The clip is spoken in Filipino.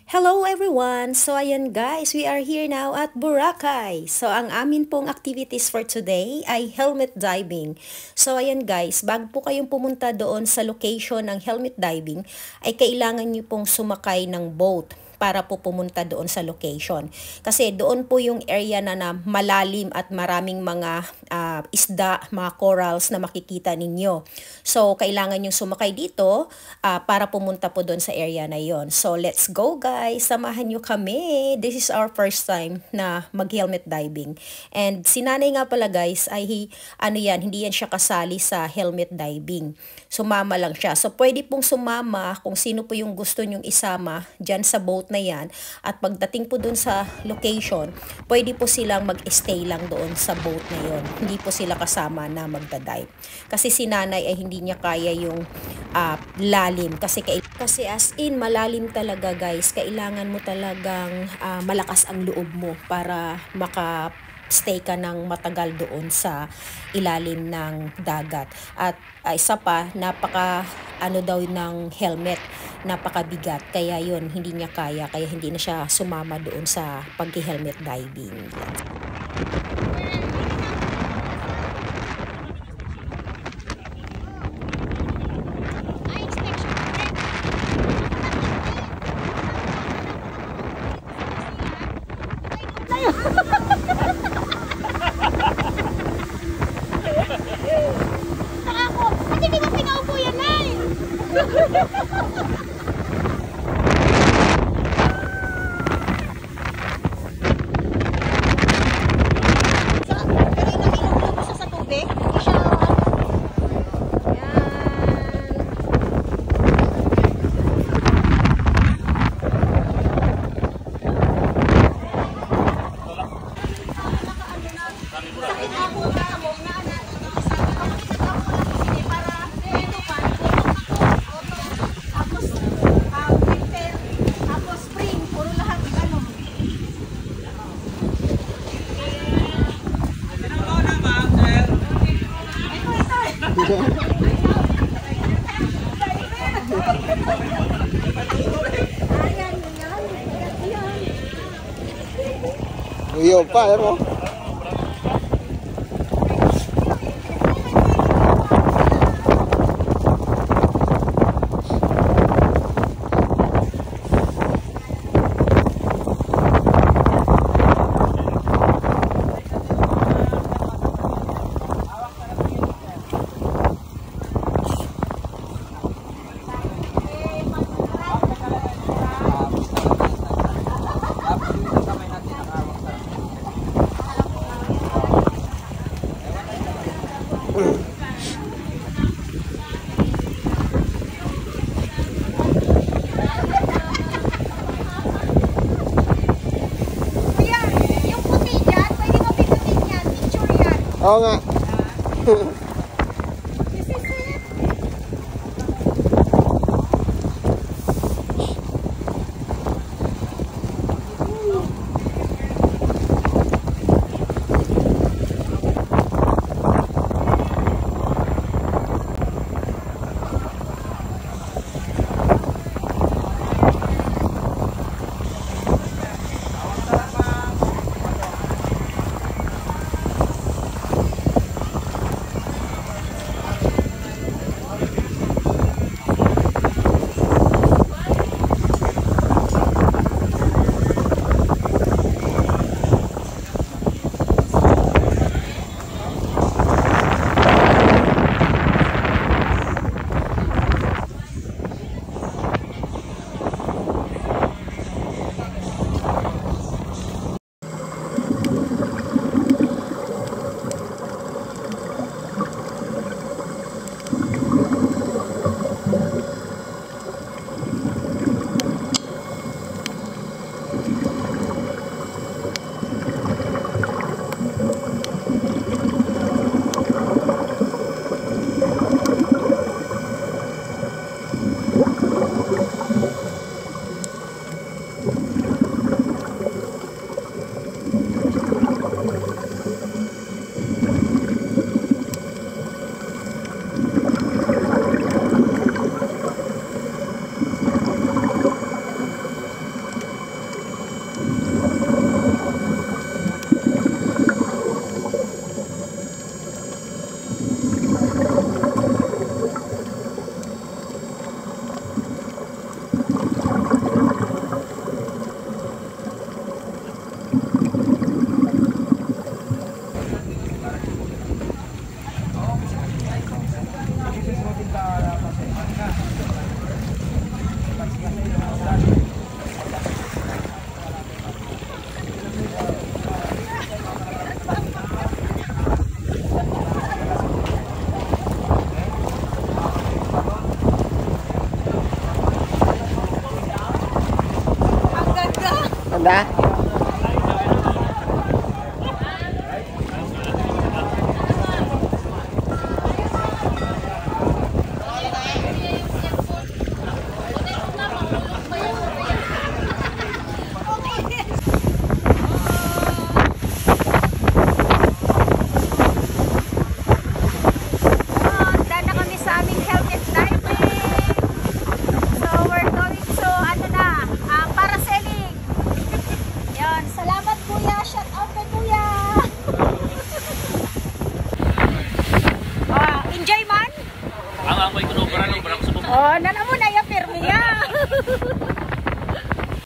Hello everyone! So ayan guys, we are here now at Boracay. So ang amin pong activities for today ay helmet diving. So ayan guys, bago po kayong pumunta doon sa location ng helmet diving, ay kailangan nyo pong sumakay ng boat para po pumunta doon sa location. Kasi doon po yung area na malalim at maraming mga isda, mga corals na makikita ninyo. So, kailangan yung sumakay dito para pumunta po doon sa area na yon. So, let's go guys! Samahan nyo kami! This is our first time na mag-helmet diving. And si nanay nga pala guys ay hindi yan siya kasali sa helmet diving. Sumama lang siya. So, pwede pong sumama kung sino po yung gusto nyong isama dyan sa boat na yan. At pagdating po doon sa location, pwede po silang mag-stay lang doon sa boat na yon. Hindi po sila kasama na magdadive. Kasi si nanay ay hindi niya kaya yung lalim. Kasi as in malalim talaga guys. Kailangan mo talagang malakas ang loob mo para stay ka ng matagal doon sa ilalim ng dagat. At isa pa, daw ng helmet, napakabigat. Kaya yun, hindi niya kaya. Kaya hindi na siya sumama doon sa pag-helmet diving. Iyo pa, ano? Oo nga. Tanda? Salamat kuya, shout out kay kuya. Enjoy man? Ang ako'y kunubara ng barang sa Oh, nana mo na ya permi ya.